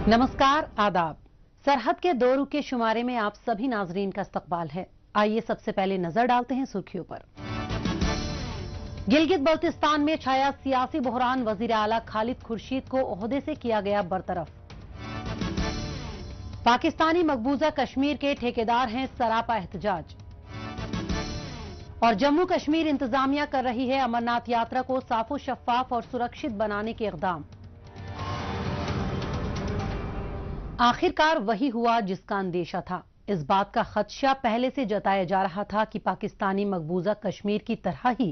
नमस्कार, आदाब। सरहद के दो रुख के शुमारे में आप सभी नाजरीन का इस्तकबाल है। आइए सबसे पहले नजर डालते हैं सुर्खियों पर। गिलगित बल्तिस्तान में छाया सियासी बहरान, वजीर आला खालिद खुर्शीद को ओहदे से किया गया बरतरफ। पाकिस्तानी मकबूजा कश्मीर के ठेकेदार हैं सरापा एहतजाज। और जम्मू कश्मीर इंतजामिया कर रही है अमरनाथ यात्रा को साफो शफाफ और सुरक्षित बनाने के इक़दाम। आखिरकार वही हुआ जिसका अंदेशा था। इस बात का खदशा पहले से जताया जा रहा था कि पाकिस्तानी मकबूजा कश्मीर की तरह ही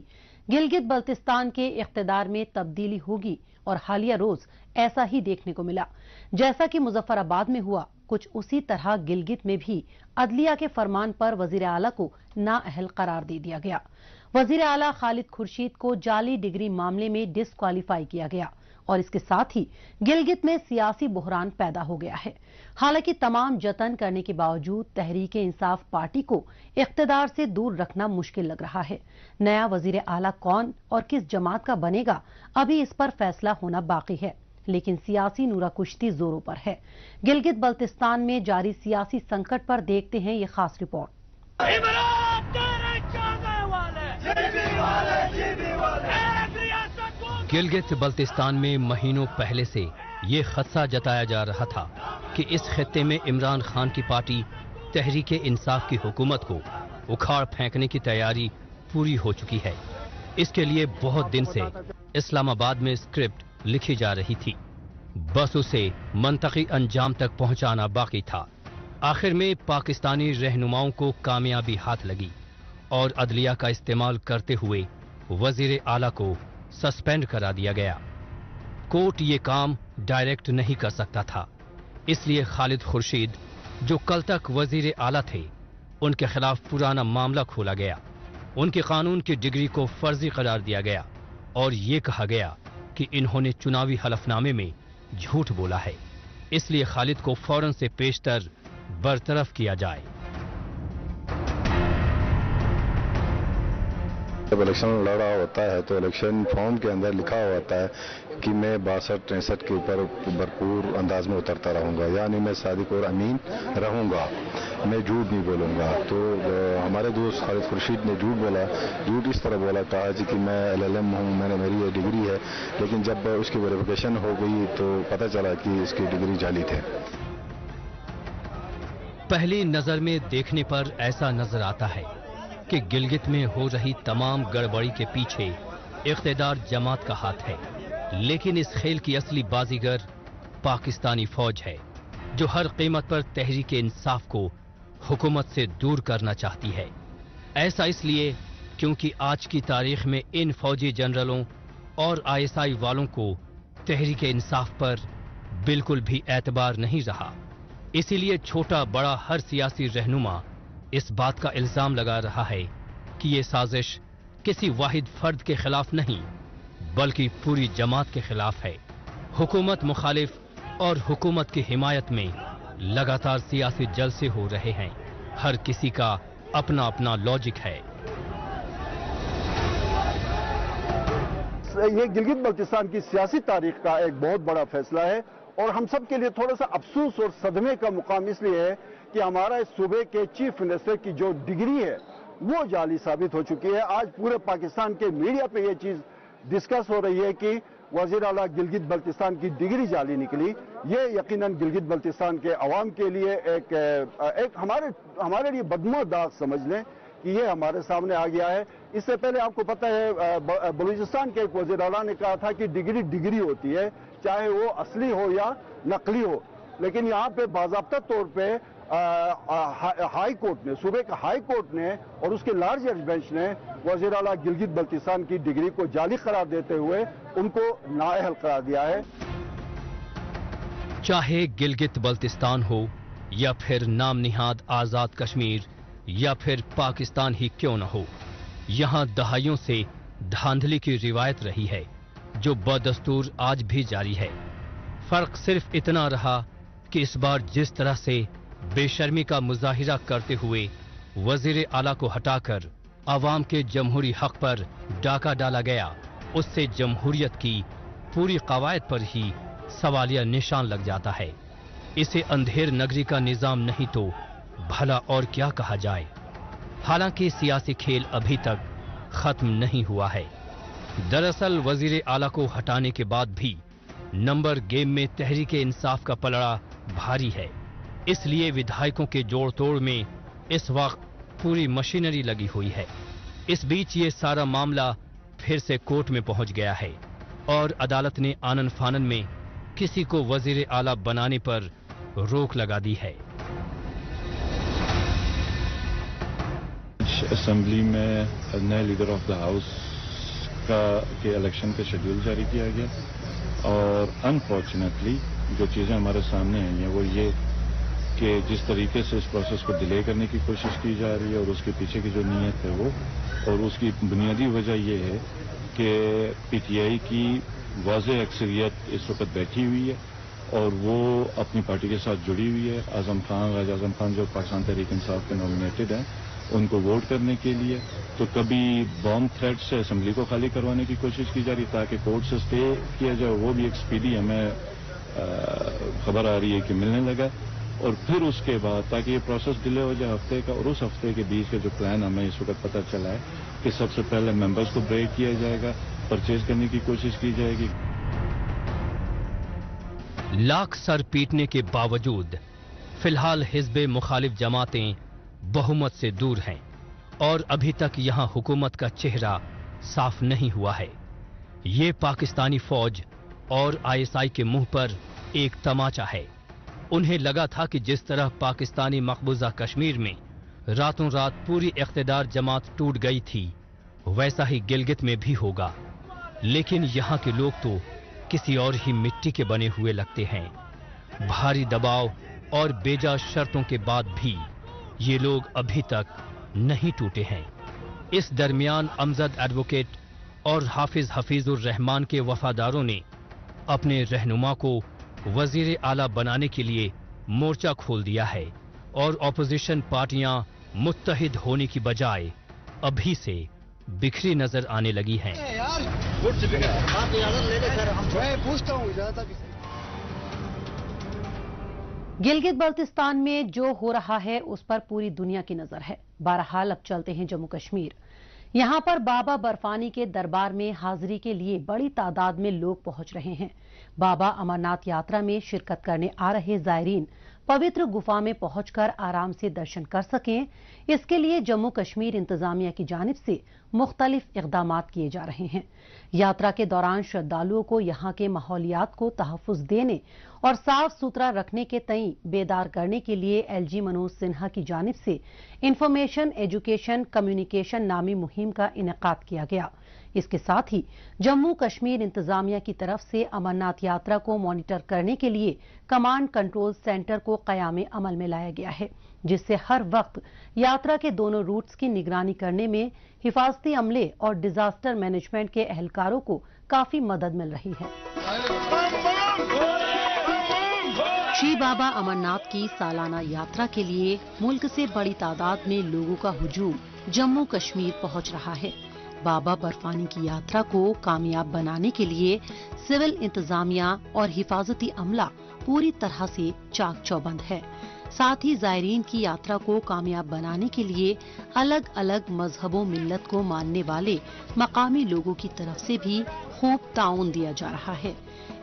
गिलगित बल्तिस्तान के इख्तिदार में तब्दीली होगी और हालिया रोज ऐसा ही देखने को मिला। जैसा कि मुजफ्फराबाद में हुआ, कुछ उसी तरह गिलगित में भी अदलिया के फरमान पर वजीर आला को नाअहल करार दे दिया गया। वजीर आला खालिद खुर्शीद को जाली डिग्री मामले में डिस्क्वालीफाई किया गया और इसके साथ ही गिलगित में सियासी बहरान पैदा हो गया है। हालांकि तमाम जतन करने के बावजूद तहरीक इंसाफ पार्टी को इख्तिदार से दूर रखना मुश्किल लग रहा है। नया वजीर आला कौन और किस जमात का बनेगा, अभी इस पर फैसला होना बाकी है, लेकिन सियासी नूरा कुश्ती जोरों पर है। गिलगित बल्तिस्तान में जारी सियासी संकट पर देखते हैं ये खास रिपोर्ट। गिलगित बल्तिस्तान में महीनों पहले से ये खदशा जताया जा रहा था कि इस खित्ते में इमरान खान की पार्टी तहरीक इंसाफ की हुकूमत को उखाड़ फेंकने की तैयारी पूरी हो चुकी है। इसके लिए बहुत दिन से इस्लामाबाद में स्क्रिप्ट लिखी जा रही थी, बस उसे मंतकी अंजाम तक पहुंचाना बाकी था। आखिर में पाकिस्तानी रहनुमाओं को कामयाबी हाथ लगी और अदलिया का इस्तेमाल करते हुए वजीर आला को सस्पेंड करा दिया गया। कोर्ट ये काम डायरेक्ट नहीं कर सकता था, इसलिए खालिद खुर्शीद, जो कल तक वजीर आला थे, उनके खिलाफ पुराना मामला खोला गया। उनकी कानून की डिग्री को फर्जी करार दिया गया और ये कहा गया कि इन्होंने चुनावी हलफनामे में झूठ बोला है, इसलिए खालिद को फौरन से पेशतर बरतरफ किया जाए। जब इलेक्शन लड़ा होता है तो इलेक्शन फॉर्म के अंदर लिखा होता है कि मैं 62-63 के ऊपर भरपूर अंदाज में उतरता रहूंगा, यानी मैं सादिक और अमीन रहूंगा, मैं झूठ नहीं बोलूंगा। तो हमारे दोस्त खालिद खुर्शीद ने झूठ बोला। झूठ इस तरह बोला, कहा जी कि मैं LLM हूं, मेरी ये डिग्री है, लेकिन जब उसकी वेरिफिकेशन हो गई तो पता चला कि इसकी डिग्री जाली थे। पहली नजर में देखने पर ऐसा नजर आता है कि गिलगित में हो रही तमाम गड़बड़ी के पीछे इख्तिदार जमात का हाथ है, लेकिन इस खेल की असली बाजीगर पाकिस्तानी फौज है, जो हर कीमत पर तहरीक इंसाफ को हुकूमत से दूर करना चाहती है। ऐसा इसलिए क्योंकि आज की तारीख में इन फौजी जनरलों और ISI वालों को तहरीक इंसाफ पर बिल्कुल भी एतबार नहीं रहा। इसीलिए छोटा बड़ा हर सियासी रहनुमा इस बात का इल्जाम लगा रहा है कि ये साजिश किसी वाहिद फर्द के खिलाफ नहीं, बल्कि पूरी जमात के खिलाफ है। हुकूमत मुखालिफ और हुकूमत की हिमायत में लगातार सियासी जलसे हो रहे हैं। हर किसी का अपना अपना लॉजिक है। ये गिलगित बल्तिस्तान की सियासी तारीख का एक बहुत बड़ा फैसला है और हम सब के लिए थोड़ा सा अफसोस और सदमे का मुकाम इसलिए है कि हमारा इस सूबे के चीफ मिनिस्टर की जो डिग्री है वो जाली साबित हो चुकी है। आज पूरे पाकिस्तान के मीडिया पे ये चीज डिस्कस हो रही है कि वजीर आला गिलगित बल्तिस्तान की डिग्री जाली निकली। ये यकीनन गिलगित बल्तिस्तान के अवाम के लिए एक हमारे लिए बदमा दाग समझ लें कि ये हमारे सामने आ गया है। इससे पहले आपको पता है बलूचिस्तान के एक वजीर आला ने कहा था कि डिग्री होती है, चाहे वो असली हो या नकली हो, लेकिन यहाँ पे बाज़ाब्ता तौर पे हाई कोर्ट ने, सूबे का हाई कोर्ट ने और उसके लार्ज जज बेंच ने वजीर आला गिलगित बल्तिस्तान की डिग्री को जाली करार देते हुए उनको नाअहल करार दिया है। चाहे गिलगित बल्तिस्तान हो या फिर नाम निहाद आजाद कश्मीर या फिर पाकिस्तान ही क्यों न हो, यहाँ दहाइयों से धांधली की रिवायत रही है जो बदस्तूर आज भी जारी है। फर्क सिर्फ इतना रहा कि इस बार जिस तरह से बेशर्मी का मुजाहिरा करते हुए वजीर आला को हटाकर अवाम के जमहूरी हक पर डाका डाला गया, उससे जमहूरियत की पूरी कवायद पर ही सवालिया निशान लग जाता है। इसे अंधेर नगरी का निजाम नहीं तो भला और क्या कहा जाए। हालांकि सियासी खेल अभी तक खत्म नहीं हुआ है। दरअसल वजीर आला को हटाने के बाद भी नंबर गेम में तहरीक इंसाफ का पलड़ा भारी है। इसलिए विधायकों के जोड़ तोड़ में इस वक्त पूरी मशीनरी लगी हुई है। इस बीच ये सारा मामला फिर से कोर्ट में पहुंच गया है और अदालत ने आनन फानन में किसी को वजीर आला बनाने पर रोक लगा दी है। असेंबली में नए लीडर ऑफ द हाउस के इलेक्शन का शेड्यूल जारी किया गया और अनफॉर्चुनेटली जो चीज़ें हमारे सामने आई हैं वो ये कि जिस तरीके से इस प्रोसेस को डिले करने की कोशिश की जा रही है और उसके पीछे की जो नीयत है वो, और उसकी बुनियादी वजह ये है कि पीटीआई की वाज़ेह अक्सरियत इस वक्त बैठी हुई है और वो अपनी पार्टी के साथ जुड़ी हुई है। आजम खान, राजा आजम खान जो पाकिस्तान तहरीक इंसाफ के नॉमिनेटेड हैं, उनको वोट करने के लिए तो कभी बॉम्ब थ्रेट से असेंबली को खाली करवाने की कोशिश की जा रही ताकि कोर्ट से स्टे किया जाए, वो भी एक स्पीडी हमें खबर आ रही है कि मिलने लगा, और फिर उसके बाद ताकि ये प्रोसेस डिले हो जाए हफ्ते का, और उस हफ्ते के बीच का जो प्लान हमें इस वक्त पता चला है कि सबसे पहले मेंबर्स को ब्रेक किया जाएगा, परचेज करने की कोशिश की जाएगी। लाख सर पीटने के बावजूद फिलहाल हिज़्ब मुखालिफ जमातें बहुमत से दूर हैं और अभी तक यहां हुकूमत का चेहरा साफ नहीं हुआ है। ये पाकिस्तानी फौज और आईएसआई के मुंह पर एक तमाचा है। उन्हें लगा था कि जिस तरह पाकिस्तानी मकबूजा कश्मीर में रातों रात पूरी इख्तिदार जमात टूट गई थी, वैसा ही गिलगित में भी होगा। लेकिन यहाँ के लोग तो किसी और ही मिट्टी के बने हुए लगते हैं। भारी दबाव और बेजा शर्तों के बाद भी ये लोग अभी तक नहीं टूटे हैं। इस दरमियान अमजद एडवोकेट और हाफिज हफीजुर रहमान के वफादारों ने अपने रहनुमा को वजीर आला बनाने के लिए मोर्चा खोल दिया है और ऑपोजिशन पार्टियां मुत्तहिद होने की बजाय अभी से बिखरी नजर आने लगी हैं। गिलगित बल्तिस्तान में जो हो रहा है उस पर पूरी दुनिया की नजर है। बहरहाल अब चलते हैं जम्मू कश्मीर। यहाँ पर बाबा बर्फानी के दरबार में हाजिरी के लिए बड़ी तादाद में लोग पहुंच रहे हैं। बाबा अमरनाथ यात्रा में शिरकत करने आ रहे जायरीन पवित्र गुफा में पहुंचकर आराम से दर्शन कर सकें, इसके लिए जम्मू कश्मीर इंतजामिया की जानिब से मुख्तलिफ इक़दामात किए जा रहे हैं। यात्रा के दौरान श्रद्धालुओं को यहाँ के माहौलियात को तहफ़्फ़ुज़ देने और साफ सुथरा रखने के तई बेदार करने के लिए एलजी मनोज सिन्हा की जानिब से इंफॉर्मेशन एजुकेशन कम्युनिकेशन नामी मुहिम का इनेकाद किया गया। इसके साथ ही जम्मू कश्मीर इंतजामिया की तरफ से अमरनाथ यात्रा को मॉनिटर करने के लिए कमांड कंट्रोल सेंटर को क़याम अमल में लाया गया है, जिससे हर वक्त यात्रा के दोनों रूट्स की निगरानी करने में हिफाजती अमले और डिजास्टर मैनेजमेंट के एहलकारों को काफी मदद मिल रही है। श्री बाबा अमरनाथ की सालाना यात्रा के लिए मुल्क से बड़ी तादाद में लोगों का हुजूम जम्मू कश्मीर पहुंच रहा है। बाबा बर्फानी की यात्रा को कामयाब बनाने के लिए सिविल इंतजामिया और हिफाजती अमला पूरी तरह से चाक चौबंद है। साथ ही जायरीन की यात्रा को कामयाब बनाने के लिए अलग अलग मजहबों मिल्लत को मानने वाले मकामी लोगों की तरफ से भी खूब ताउन दिया जा रहा है।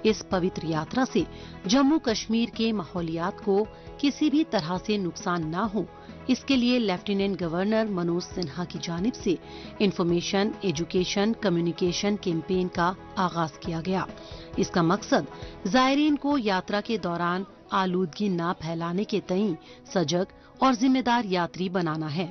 इस पवित्र यात्रा से जम्मू कश्मीर के माहौलियात को किसी भी तरह से नुकसान न हो, इसके लिए लेफ्टिनेंट गवर्नर मनोज सिन्हा की जानिब से इंफॉर्मेशन एजुकेशन कम्युनिकेशन कैंपेन का आगाज किया गया। इसका मकसद जायरीन को यात्रा के दौरान आलूदगी न फैलाने के तई सजग और जिम्मेदार यात्री बनाना है।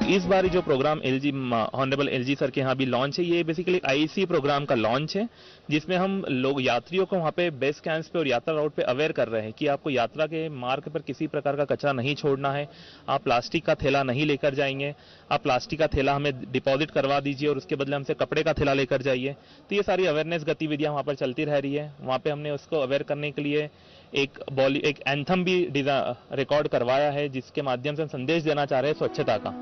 इस बार जो प्रोग्राम ऑनरेबल एलजी सर के यहाँ भी लॉन्च है, ये बेसिकली आईसी प्रोग्राम का लॉन्च है, जिसमें हम लोग यात्रियों को वहाँ पे बेस कैंप्स पे और यात्रा राउट पे अवेयर कर रहे हैं कि आपको यात्रा के मार्ग पर किसी प्रकार का कचरा नहीं छोड़ना है, आप प्लास्टिक का थैला नहीं लेकर जाएंगे, आप प्लास्टिक का थैला हमें डिपॉजिट करवा दीजिए और उसके बदले हमसे कपड़े का थैला लेकर जाइए। तो ये सारी अवेयरनेस गतिविधियाँ वहाँ पर चलती रह रही है। वहाँ पे हमने उसको अवेयर करने के लिए एक एंथम भी रिकॉर्ड करवाया है, जिसके माध्यम से हम संदेश देना चाह रहे हैं स्वच्छता का।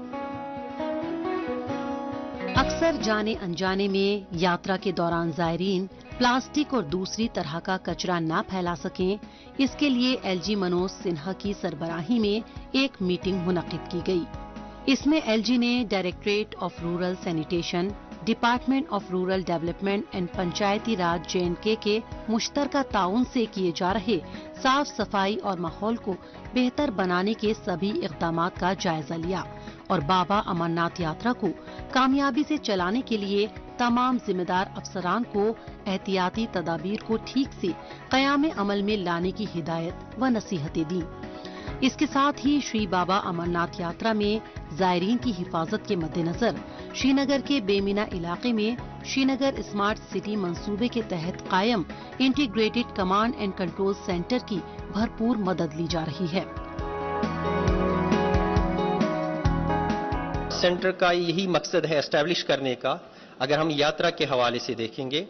अक्सर जाने अनजाने में यात्रा के दौरान जायरीन प्लास्टिक और दूसरी तरह का कचरा न फैला सकें, इसके लिए एलजी मनोज सिन्हा की सरबराही में एक मीटिंग मुनक्किद की गई। इसमें एलजी ने directorate of rural sanitation, department of rural development and Panchayati Raj J&K के मुश्तरका ताउन से किए जा रहे साफ सफाई और माहौल को बेहतर बनाने के सभी इक़दामात का जायजा लिया और बाबा अमरनाथ यात्रा को कामयाबी से चलाने के लिए तमाम जिम्मेदार अफसरान को एहतियाती तदाबीर को ठीक से क़याम अमल में लाने की हिदायत व नसीहतें दी। इसके साथ ही श्री बाबा अमरनाथ यात्रा में जायरीन की हिफाजत के मद्देनजर श्रीनगर के बेमिना इलाके में श्रीनगर स्मार्ट सिटी मंसूबे के तहत कायम integrated command and control centre की भरपूर मदद ली जा रही है। सेंटर का यही मकसद है एस्टैब्लिश करने का, अगर हम यात्रा के हवाले से देखेंगे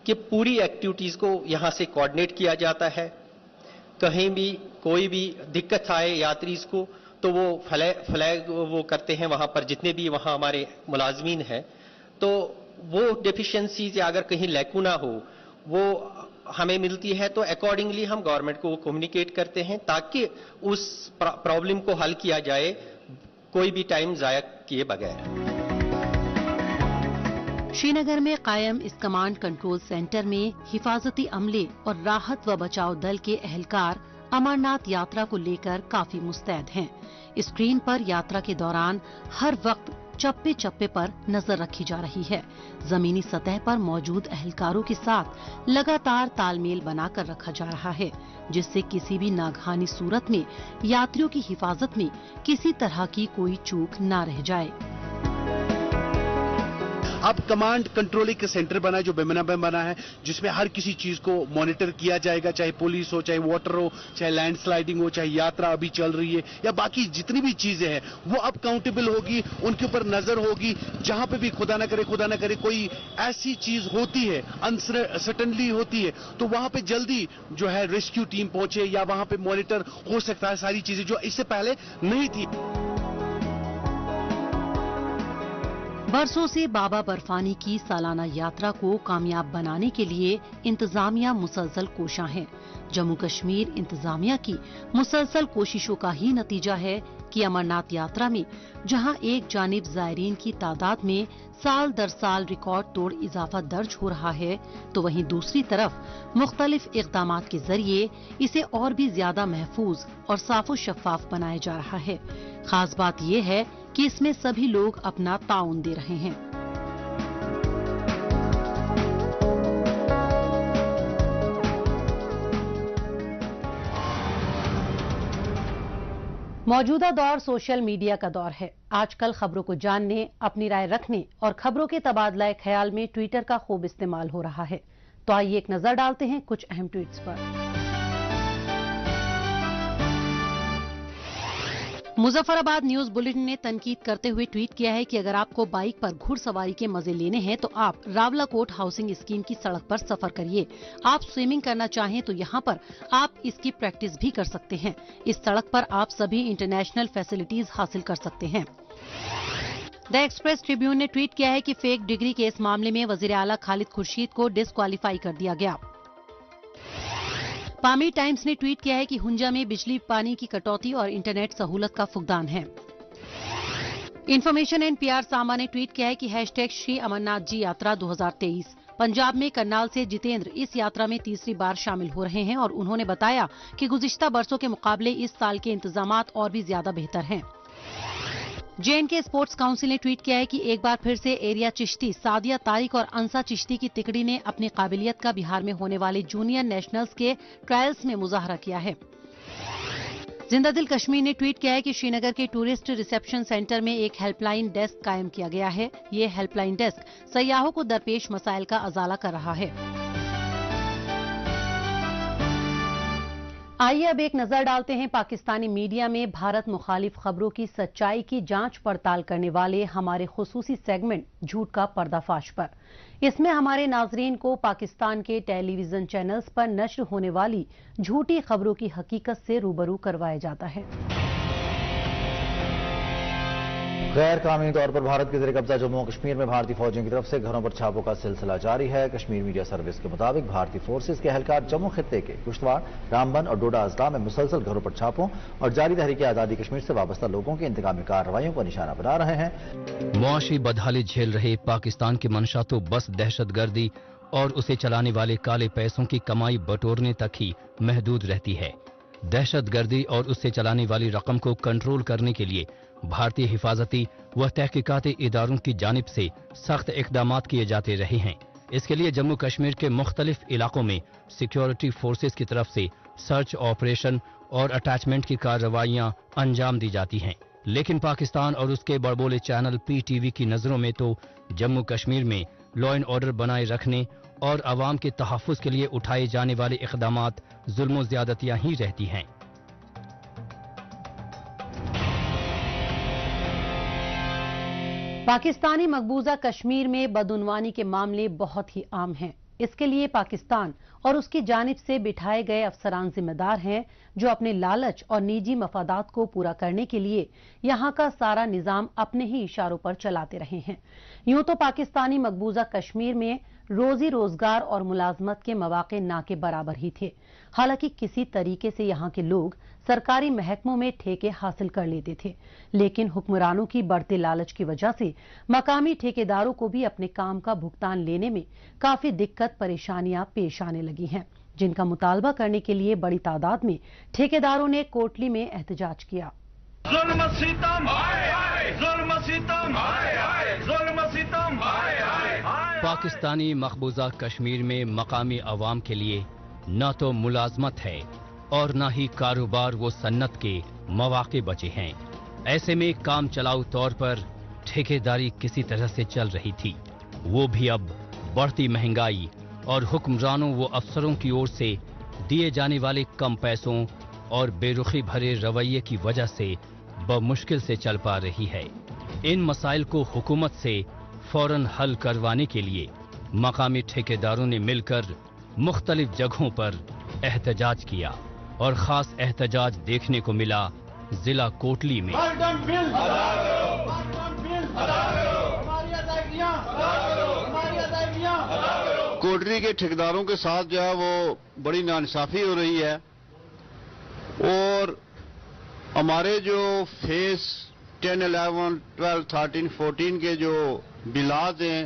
कि पूरी एक्टिविटीज को यहाँ से कोऑर्डिनेट किया जाता है। कहीं भी कोई भी दिक्कत आए यात्रीज को तो वो फ्लैग वो करते हैं वहाँ पर, जितने भी वहाँ हमारे मुलाजमीन हैं, तो वो डेफिशिएंसीज या अगर कहीं लैकुना हो वो हमें मिलती है तो अकॉर्डिंगली हम गवर्नमेंट को कम्युनिकेट करते हैं ताकि उस प्रॉब्लम को हल किया जाए कोई भी टाइम जाया किए बगैर। श्रीनगर में कायम इस कमांड कंट्रोल सेंटर में हिफाजती अमले और राहत व बचाव दल के अहलकार अमरनाथ यात्रा को लेकर काफी मुस्तैद हैं। स्क्रीन पर यात्रा के दौरान हर वक्त चप्पे चप्पे पर नजर रखी जा रही है। जमीनी सतह पर मौजूद अहलकारों के साथ लगातार तालमेल बनाकर रखा जा रहा है, जिससे किसी भी नागहानी सूरत में यात्रियों की हिफाजत में किसी तरह की कोई चूक न रह जाए। अब कमांड कंट्रोलिंग का सेंटर बना है जो बेमिना में बना है, जिसमें हर किसी चीज को मॉनिटर किया जाएगा, चाहे पुलिस हो, चाहे वाटर हो, चाहे लैंडस्लाइडिंग हो, चाहे यात्रा अभी चल रही है या बाकी जितनी भी चीजें हैं वो अब काउंटेबल होगी, उनके ऊपर नजर होगी। जहां पे भी खुदा न करे कोई ऐसी चीज होती है, अनसर्टेनली होती है, तो वहां पे जल्दी जो है रेस्क्यू टीम पहुंचे या वहां पे मॉनिटर हो सकता है सारी चीजें जो इससे पहले नहीं थी। बरसों से बाबा बर्फानी की सालाना यात्रा को कामयाब बनाने के लिए इंतजामिया मुसलसल कोशां है। जम्मू कश्मीर इंतजामिया की मुसलसल कोशिशों का ही नतीजा है कि अमरनाथ यात्रा में जहां एक जानिब जायरीन की तादाद में साल दर साल रिकॉर्ड तोड़ इजाफा दर्ज हो रहा है, तो वहीं दूसरी तरफ मुख्तलिफ इक़दामात के जरिए इसे और भी ज्यादा महफूज और साफो शफाफ बनाया जा रहा है। खास बात यह है कि इसमें सभी लोग अपना ताउन दे रहे हैं। मौजूदा दौर सोशल मीडिया का दौर है। आजकल खबरों को जानने, अपनी राय रखने और खबरों के तबादला ख्याल में ट्विटर का खूब इस्तेमाल हो रहा है। तो आइए एक नजर डालते हैं कुछ अहम ट्वीट्स पर। मुजफ्फराबाद न्यूज बुलेटिन ने तनकीद करते हुए ट्वीट किया है कि अगर आपको बाइक पर घुड़सवारी के मजे लेने हैं तो आप रावलाकोट हाउसिंग स्कीम की सड़क पर सफर करिए। आप स्विमिंग करना चाहें तो यहाँ पर आप इसकी प्रैक्टिस भी कर सकते हैं। इस सड़क पर आप सभी इंटरनेशनल फैसिलिटीज हासिल कर सकते हैं। द एक्सप्रेस ट्रिब्यून ने ट्वीट किया है कि फेक डिग्री केस मामले में वजीर आला खालिद खुर्शीद को डिस्क्वालीफाई कर दिया गया। पामी टाइम्स ने ट्वीट किया है कि हुंजा में बिजली पानी की कटौती और इंटरनेट सहूलत का फुकदान है। इन्फॉर्मेशन एंड पीआर सामा ने ट्वीट किया है कि हैशटैग श्री अमरनाथ जी यात्रा 2023। पंजाब में करनाल से जितेंद्र इस यात्रा में तीसरी बार शामिल हो रहे हैं और उन्होंने बताया कि गुज़िश्ता बरसों के मुकाबले इस साल के इंतजामात और भी ज्यादा बेहतर हैं। J&K स्पोर्ट्स काउंसिल ने ट्वीट किया है कि एक बार फिर से एरिया चिश्ती, सादिया तारिक और अंसा चिश्ती की तिकड़ी ने अपनी काबिलियत का बिहार में होने वाले जूनियर नेशनल्स के ट्रायल्स में मुजाहरा किया है। जिंदादिल कश्मीर ने ट्वीट किया है कि श्रीनगर के टूरिस्ट रिसेप्शन सेंटर में एक हेल्पलाइन डेस्क कायम किया गया है। ये हेल्पलाइन डेस्क सयाहों को दरपेश मसाइल का अजाला कर रहा है। आइए अब एक नजर डालते हैं पाकिस्तानी मीडिया में भारत मुखालिफ खबरों की सच्चाई की जांच पड़ताल करने वाले हमारे खुसूसी सेगमेंट झूठ का पर्दाफाश पर। इसमें हमारे नाजरीन को पाकिस्तान के टेलीविजन चैनल्स पर नश्र होने वाली झूठी खबरों की हकीकत से रूबरू करवाया जाता है। غیر قانونی طور پر بھارت کے زیر قبضہ جموں و کشمیر میں بھارتی فوجیوں کی طرف سے گھروں پر چھاپوں کا سلسلہ جاری ہے۔ کشمیر میڈیا سروس کے مطابق بھارتی فورسز کے اہلکار جموں خطے کے کشتواڑ، رامبن اور ڈوڈا اضلاع میں مسلسل گھروں پر چھاپوں اور جاری تحریک آزادی کشمیر سے وابستہ لوگوں کی انتقامی کارروائیوں کو نشانہ بنا رہے ہیں۔ معاشی بدحالی جھیل رہے پاکستان کی منشا تو بس دہشت گردی اور اسے چلانے والے کالے پیسوں کی کمائی بٹورنے تک ہی محدود رہتی ہے۔ دہشت گردی اور اس سے چلانے والی رقم کو کنٹرول کرنے کے لیے بھارتی حفاظتی و تحقیقاتی اداروں کی جانب سے سخت اقدامات کیے جاتے رہے ہیں۔ اس کے لیے جموں کشمیر کے مختلف علاقوں میں سیکیورٹی فورسز کی طرف سے سرچ آپریشن اور اٹیچمنٹ کی کارروائیاں انجام دی جاتی ہیں، لیکن پاکستان اور اس کے بڑبولے چینل پی ٹی وی کی نظروں میں تو جموں کشمیر میں لا اینڈ آرڈر بنائے رکھنے اور عوام کے تحفظ کے لیے اٹھائے جانے والے اقدامات ظلم و زیادتیاں ہی رہتی ہیں۔ پاکستانی مقبوضہ کشمیر میں بدعنوانی کے معاملے بہت ہی عام ہیں۔ اس کے لیے پاکستان اور اس کی جانب سے بٹھائے گئے افسران ذمہ دار ہیں جو اپنے لالچ اور نجی مفادات کو پورا کرنے کے لیے یہاں کا سارا نظام اپنے ہی اشاروں پر چلاتے رہے ہیں۔ یوں تو پاکستانی مقبوضہ کشمیر میں روزی روزگار اور ملازمت کے مواقع نہ کے برابر ہی تھے، حالانکہ کسی طریقے سے یہاں کے لوگ سرکاری محکموں میں ٹھیکے حاصل کر لیتے تھے، لیکن حکمرانوں کی بڑھتے لالچ کی وجہ سے مقامی ٹھیکیداروں کو بھی اپنے کام کا بھگتان لینے میں کافی دقت پریشانیاں پیش آنے لگی ہیں، جن کا مطالبہ کرنے کے لیے بڑی تعداد میں ٹھیکیداروں نے کوٹلی میں احتجاج کیا۔ ظلم ستم، ظلم ستم، ظلم ستم۔ پاکستانی مقبوضہ کشمیر میں مقامی عوام کے لیے نہ تو ملازمت ہے اور نہ ہی کاروبار و صنعت کے مواقع بچے ہیں۔ ایسے میں کام چلاؤ طور پر ٹھیکیداری کسی طرح سے چل رہی تھی، وہ بھی اب بڑھتی مہنگائی اور حکمرانوں و افسروں کی اور سے دیے جانے والے کم پیسوں اور بے رخی بھرے رویے کی وجہ سے بمشکل سے چل پا رہی ہے۔ ان مسائل کو حکومت سے فوراً حل کروانے کے لیے مقامی ٹھیکیداروں نے مل کر مختلف جگہوں پر احتجاج کیا اور خاص احتجاج دیکھنے کو ملا ضلع کوٹلی میں۔ کوٹلی کے ٹھیکیداروں کے ساتھ جو ہے وہ بڑی ناانصافی ہو رہی ہے اور ہمارے جو فیس 10, 11, 12, 13, 14 کے جو بلات ہیں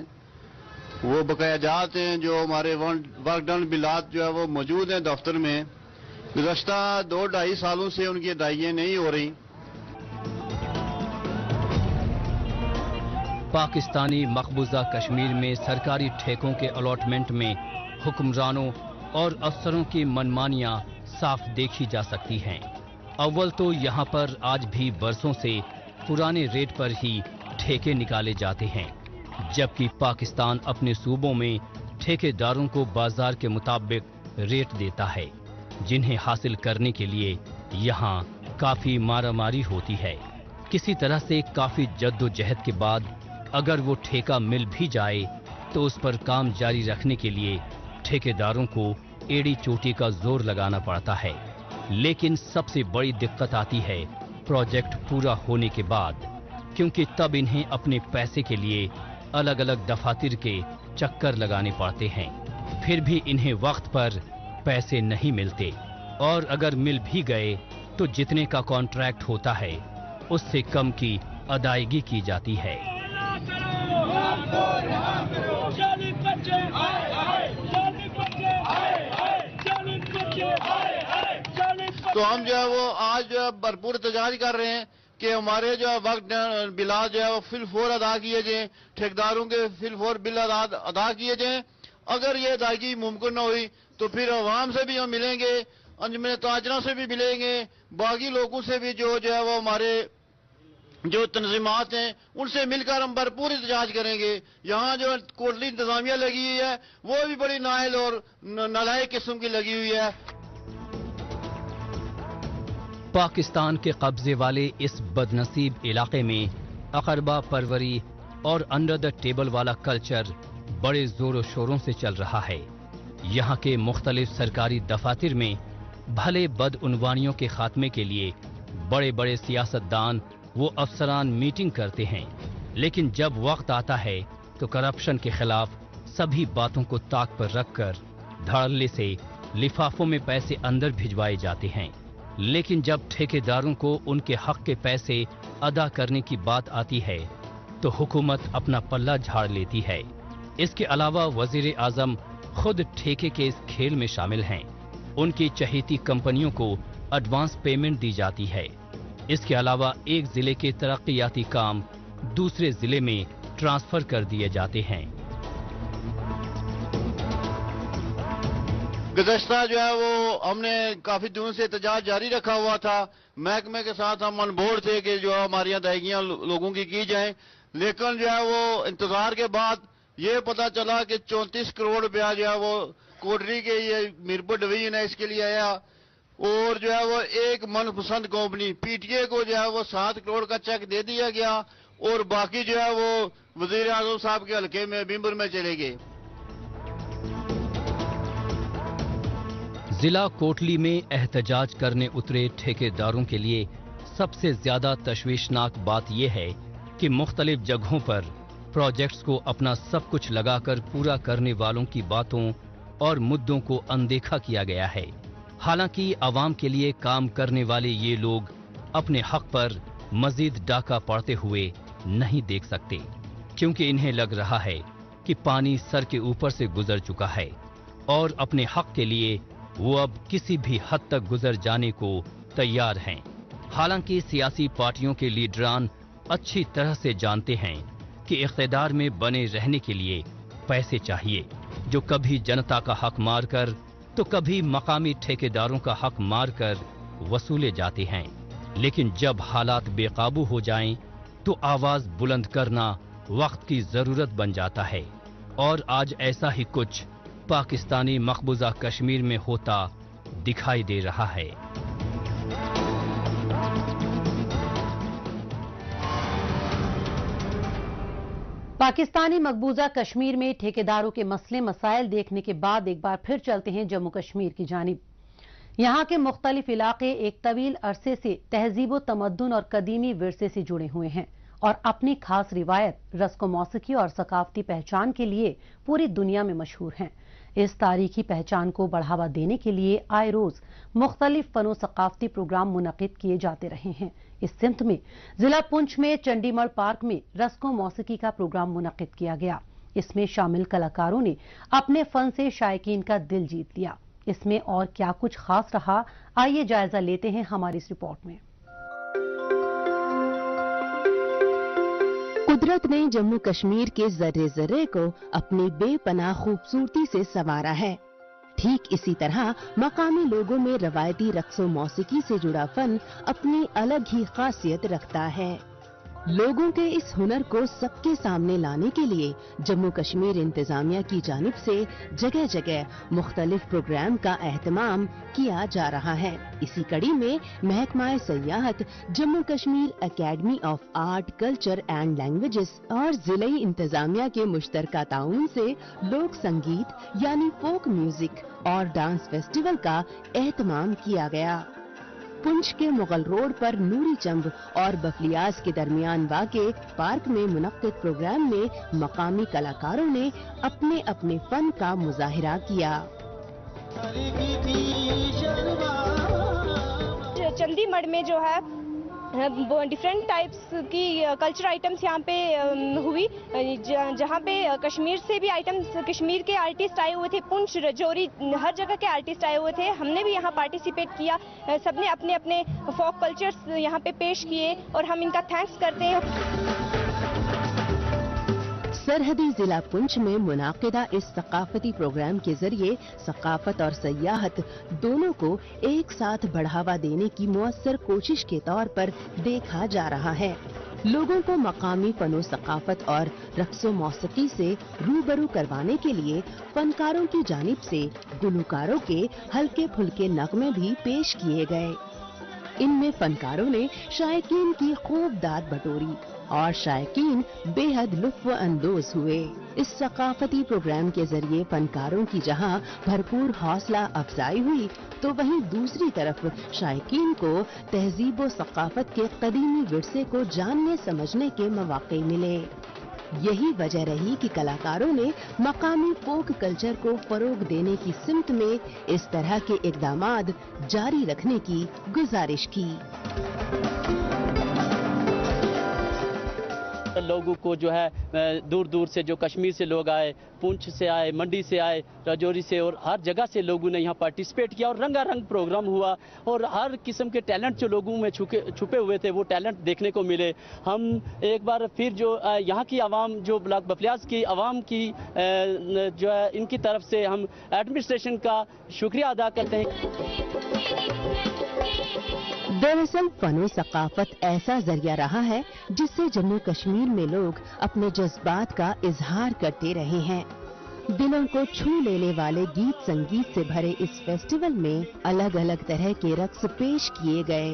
وہ بقایا جات ہیں، جو ہمارے ورک ڈن بلات جو ہے وہ موجود ہیں دفتر میں، گزشتہ 2-2.5 سالوں سے ان کی ادائیگیاں نہیں ہو رہی۔ پاکستانی مقبوضہ کشمیر میں سرکاری ٹھیکوں کے الاٹمنٹ میں حکمرانوں اور افسروں کی منمانیاں صاف دیکھی جا سکتی ہیں۔ اول تو یہاں پر آج بھی برسوں سے پرانے ریٹ پر ہی ٹھیکے نکالے جاتے ہیں، جبکہ پاکستان اپنے صوبوں میں ٹھیکیداروں کو بازار کے مطابق ریٹ دیتا ہے، جنہیں حاصل کرنے کے لیے یہاں کافی مارا ماری ہوتی ہے۔ کسی طرح سے کافی جد و جہد کے بعد اگر وہ ٹھیکہ مل بھی جائے تو اس پر کام جاری رکھنے کے لیے ٹھیکیداروں کو ایڑی چوٹی کا زور لگانا پڑتا ہے۔ لیکن سب سے بڑی دقت آتی ہے پروجیکٹ پورا ہونے کے بعد، کیونکہ تب انہیں اپنے پیسے کے لیے الگ الگ دفاتر کے چکر لگانے پڑتے ہیں، پھر بھی انہیں وقت پر پیسے نہیں ملتے، اور اگر مل بھی گئے تو جتنے کا کانٹریکٹ ہوتا ہے اس سے کم کی ادائیگی کی جاتی ہے۔ تو ہم جو ہے وہ آج بھرپور احتجاج کر رہے ہیں کہ ہمارے جو وقت بلات جو ہے وہ فل فور ادا کیے جائیں، ٹھیکداروں کے فل فور بل ادا کیے جائیں۔ اگر یہ ادائیگی ممکن نہ ہوئی تو پھر عوام سے بھی ہم ملیں گے، انجمن تاجروں سے بھی ملیں گے، باقی لوگوں سے بھی جو ہے وہ ہمارے جو تنظیمات ہیں ان سے مل کر ہم بھرپور احتجاج کریں گے۔ یہاں جو کوٹلی انتظامیہ لگی ہوئی ہے وہ بھی بڑی نااہل اور نالائق قسم کی لگی ہوئی ہے۔ پاکستان کے قبضے والے اس بدنصیب علاقے میں اقربا پروری اور انڈر دا ٹیبل والا کلچر بڑے زور و شوروں سے چل رہا ہے۔ یہاں کے مختلف سرکاری دفاتر میں بھلے بدعنوانیوں کے خاتمے کے لیے بڑے بڑے سیاستدان वो अफसरान मीटिंग करते हैं, लेकिन जब वक्त आता है तो करप्शन के खिलाफ सभी बातों को ताक पर रखकर धड़ल्ले से लिफाफों में पैसे अंदर भिजवाए जाते हैं। लेकिन जब ठेकेदारों को उनके हक के पैसे अदा करने की बात आती है तो हुकूमत अपना पल्ला झाड़ लेती है। इसके अलावा वजीर आजम खुद ठेके के इस खेल में शामिल हैं। उनकी चहेती कंपनियों को एडवांस पेमेंट दी जाती है। इसके अलावा एक जिले के तरक्कियाती काम दूसरे जिले में ट्रांसफर कर दिए जाते हैं। गुज़श्ता जो है वो हमने काफी दिनों से एहतजाज जारी रखा हुआ था। महकमे के साथ हम ऑन बोर्ड थे कि जो हमारी अदायगियां लोगों की जाएं, लेकिन जो है वो इंतजार के बाद ये पता चला कि 34 करोड़ रुपया जो है वो कोटरी के ये मीरपुर डिवीजन है इसके लिए आया, और जो है वो एक मनपसंद कंपनी पीटीए को जो है वो 7 करोड़ का चेक दे दिया गया, और बाकी जो है वो वजीर आजम साहब के हल्के में बिम्बर में चले गए। जिला कोटली में एहतजाज करने उतरे ठेकेदारों के लिए सबसे ज्यादा तशवीशनाक बात यह है कि मुख्तलिफ जगहों पर प्रोजेक्ट्स को अपना सब कुछ लगाकर पूरा करने वालों की बातों और मुद्दों को अनदेखा किया गया है। हालांकि आवाम के लिए काम करने वाले ये लोग अपने हक पर मजीद डाका पड़ते हुए नहीं देख सकते, क्योंकि इन्हें लग रहा है कि पानी सर के ऊपर से गुजर चुका है और अपने हक के लिए वो अब किसी भी हद तक गुजर जाने को तैयार हैं। हालांकि सियासी पार्टियों के लीडरान अच्छी तरह से जानते हैं कि इख्तिदार में बने रहने के लिए पैसे चाहिए, जो कभी जनता का हक मारकर तो कभी मकामी ठेकेदारों का हक मारकर वसूले जाते हैं। लेकिन जब हालात बेकाबू हो जाएं, तो आवाज बुलंद करना वक्त की जरूरत बन जाता है, और आज ऐसा ही कुछ पाकिस्तानी मकबूजा कश्मीर में होता दिखाई दे रहा है। पाकिस्तानी मकबूजा कश्मीर में ठेकेदारों के मसले मसाइल देखने के बाद एक बार फिर चलते हैं जम्मू कश्मीर की जानिब। यहाँ के मुख्तलिफ इलाके एक तवील अरसे से तहजीब तमद्दुन और कदीमी विरसे से जुड़े हुए हैं और अपनी खास रिवायत, रस्म मौसीकी और सकाफती पहचान के लिए पूरी दुनिया में मशहूर हैं। इस तारीखी पहचान को बढ़ावा देने के लिए आए रोज मुख्तलिफ फनो सकाफती प्रोग्राम मुनक़िद किए जाते रहे हैं। इस सिमत में जिला पुंछ में चंडीमढ़ पार्क में रस्म मौसीकी का प्रोग्राम मुनक़िद किया गया। इसमें शामिल कलाकारों ने अपने फन से शायकीन का दिल जीत लिया। इसमें और क्या कुछ खास रहा, आइए जायजा लेते हैं हमारी इस रिपोर्ट में। कुदरत ने जम्मू कश्मीर के जर्रे जर्रे को अपनी बेपनाह खूबसूरती से संवारा है। ठीक इसी तरह मकामी लोगों में रवायती रक्सो मौसीकी से जुड़ा फन अपनी अलग ही खासियत रखता है। लोगों के इस हुनर को सबके सामने लाने के लिए जम्मू कश्मीर इंतजामिया की जानिब से जगह जगह मुख्तलिफ प्रोग्राम का एहतमाम किया जा रहा है। इसी कड़ी में महकमा सयाहत, Jammu Kashmir academy of art, culture and languages और जिले इंतजामिया के मुश्तरका ताउन से लोक संगीत यानी फोक म्यूजिक और डांस फेस्टिवल का एहतमाम किया गया। पुंछ के मुगल रोड पर नूरी चंब और बफलियाज के दरमियान वाक़े पार्क में मुनक्किद प्रोग्राम में मकामी कलाकारों ने अपने अपने फन का मुजाहिरा किया। चंडीमढ़ में जो है डिफरेंट टाइप्स की कल्चर आइटम्स यहाँ पे हुई, जहाँ पे कश्मीर से भी आइटम्स, कश्मीर के आर्टिस्ट आए हुए थे, पुंछ, रजौरी, हर जगह के आर्टिस्ट आए हुए थे। हमने भी यहाँ पार्टिसिपेट किया। सबने अपने अपने फोक कल्चर्स यहाँ पे पेश किए और हम इनका थैंक्स करते हैं। सरहदी जिला पुंछ में मुनाकिदा इस सकाफती प्रोग्राम के जरिए सकाफत और सयाहत दोनों को एक साथ बढ़ावा देने की मुअस्सर कोशिश के तौर पर देखा जा रहा है। लोगों को मकामी फनो सकाफत और रक्सो मौसीकी से रूबरू करवाने के लिए फनकारों की जानिब से गुलकारों के हल्के फुल्के नगमे भी पेश किए गए। इनमें फनकारों ने शायकीन की खूब दाद बटोरी اور شائقین बेहद लुत्फ अंदोज हुए। इस सकाफती प्रोग्राम के जरिए फनकारों की जहां भरपूर हौसला अफजाई हुई, तो वहीं दूसरी तरफ शायकीन को तहजीब व सकाफत के कदीमी विरसे को जानने समझने के मौके मिले। यही वजह रही कि कलाकारों ने मकामी फोक कल्चर को फरोग देने की सिमत में इस तरह के इक़दामात जारी रखने की गुजारिश की। लोगों को जो है दूर दूर से, जो कश्मीर से लोग आए, पुंछ से आए, मंडी से आए, राजौरी से, और हर जगह से लोगों ने यहाँ पार्टिसिपेट किया और रंगारंग प्रोग्राम हुआ और हर किस्म के टैलेंट जो लोगों में छुपे हुए थे वो टैलेंट देखने को मिले। हम एक बार फिर जो यहाँ की आवाम, जो ब्लॉक बफलियाज की आवाम की जो है, इनकी तरफ से हम एडमिनिस्ट्रेशन का शुक्रिया अदा करते हैं। दरअसल फनो सकाफत ऐसा जरिया रहा है जिससे जम्मू कश्मीर में लोग अपने जज्बात का इजहार करते रहे हैं। दिलों को छू लेने वाले गीत संगीत से भरे इस फेस्टिवल में अलग अलग तरह के रक्स पेश किए गए।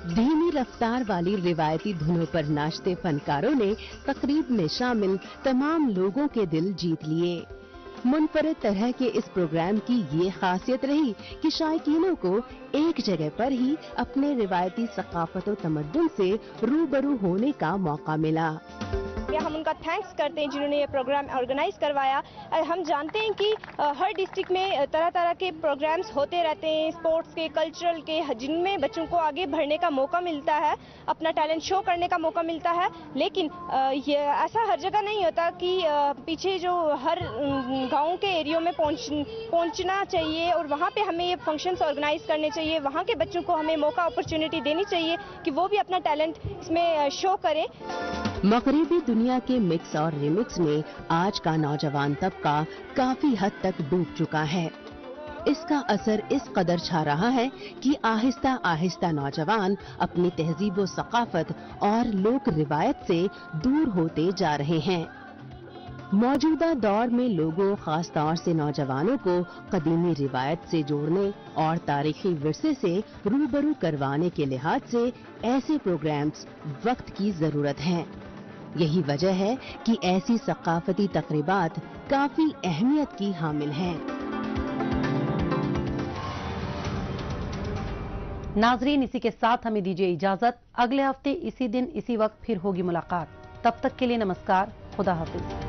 धीमी रफ्तार वाली रिवायती धुनों पर नाचते फनकारों ने तकरीब में शामिल तमाम लोगों के दिल जीत लिए। मुनफरद तरह के इस प्रोग्राम की ये खासियत रही कि शायकीनों को एक जगह पर ही अपने रिवायती सकाफत और तमद्दुन से रूबरू होने का मौका मिला। हम उनका थैंक्स करते हैं जिन्होंने ये प्रोग्राम ऑर्गेनाइज करवाया। हम जानते हैं कि हर डिस्ट्रिक्ट में तरह तरह के प्रोग्राम्स होते रहते हैं, स्पोर्ट्स के, कल्चरल के, जिनमें बच्चों को आगे बढ़ने का मौका मिलता है, अपना टैलेंट शो करने का मौका मिलता है। लेकिन ये ऐसा हर जगह नहीं होता कि पीछे जो हर गाँव के एरियो में पहुँचना चाहिए और वहाँ पे हमें ये फंक्शंस ऑर्गेनाइज करने चाहिए। वहाँ के बच्चों को हमें मौका, अपॉर्चुनिटी देनी चाहिए कि वो भी अपना टैलेंट इसमें शो करें। मगरिबी दुनिया के मिक्स और रिमिक्स में आज का नौजवान तबका काफी हद तक डूब चुका है। इसका असर इस कदर छा रहा है कि आहिस्ता आहिस्ता नौजवान अपनी तहजीब व सकाफत और लोक रिवायत से दूर होते जा रहे हैं। मौजूदा दौर में लोगों, खास तौर से नौजवानों को कदीमी रिवायत से जोड़ने और तारीखी विरसे से रूबरू करवाने के लिहाज से ऐसे प्रोग्राम्स वक्त की जरूरत है। यही वजह है कि ऐसी सकाफती तकरीबात काफी अहमियत की हामिल हैं। नाजरीन, इसी के साथ हमें दीजिए इजाजत। अगले हफ्ते इसी दिन इसी वक्त फिर होगी मुलाकात। तब तक के लिए नमस्कार, खुदा हाफिज।